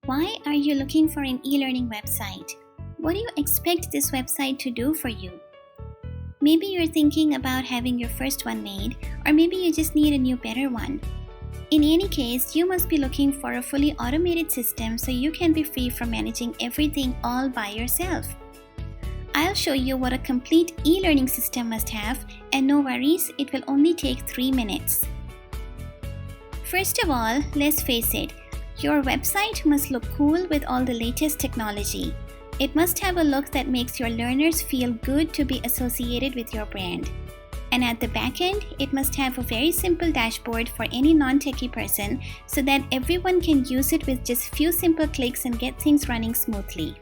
Why are you looking for an e-learning website? What do you expect this website to do for you? Maybe you're thinking about having your first one made, or maybe you just need a new, better one. In any case, you must be looking for a fully automated system so you can be free from managing everything all by yourself. I'll show you what a complete e-learning system must have, and no worries, it will only take 3 minutes. First of all, let's face it, your website must look cool with all the latest technology. It must have a look that makes your learners feel good to be associated with your brand. And at the back end, it must have a very simple dashboard for any non-techie person so that everyone can use it with just few simple clicks and get things running smoothly.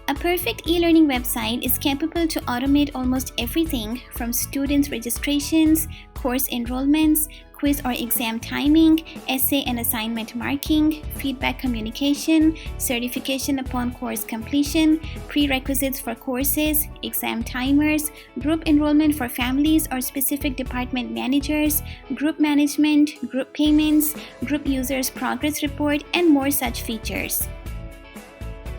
A perfect e-learning website is capable to automate almost everything from students' registrations, course enrollments, quiz or exam timing, essay and assignment marking, feedback communication, certification upon course completion, prerequisites for courses, exam timers, group enrollment for families or specific department managers, group management, group payments, group users progress report, and more such features.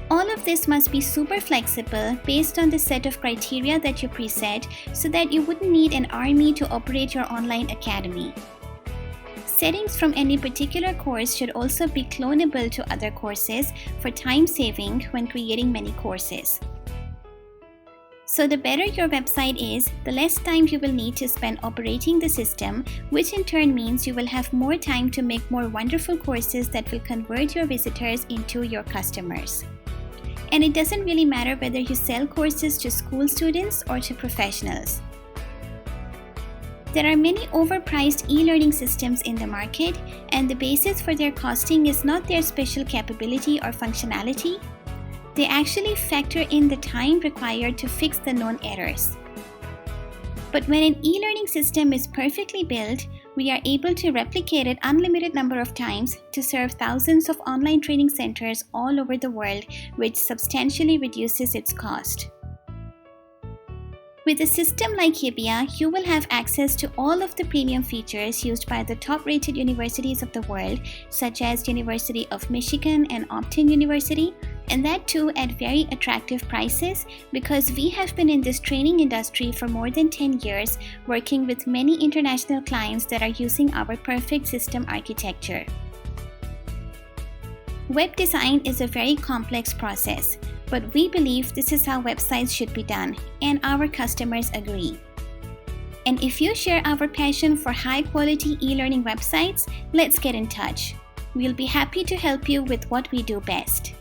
All of this must be super flexible based on the set of criteria that you preset so that you wouldn't need an army to operate your online academy. Settings from any particular course should also be clonable to other courses for time saving when creating many courses. So the better your website is, the less time you will need to spend operating the system, which in turn means you will have more time to make more wonderful courses that will convert your visitors into your customers. And it doesn't really matter whether you sell courses to school students or to professionals. There are many overpriced e-learning systems in the market, and the basis for their costing is not their special capability or functionality. They actually factor in the time required to fix the known errors. But when an e-learning system is perfectly built, we are able to replicate it unlimited number of times to serve thousands of online training centers all over the world, which substantially reduces its cost. With a system like Hibbia, you will have access to all of the premium features used by the top-rated universities of the world, such as University of Michigan and Optin University, and that too at very attractive prices because we have been in this training industry for more than 10 years, working with many international clients that are using our perfect system architecture. Web design is a very complex process, but we believe this is how websites should be done, and our customers agree. And if you share our passion for high-quality e-learning websites, let's get in touch. We'll be happy to help you with what we do best.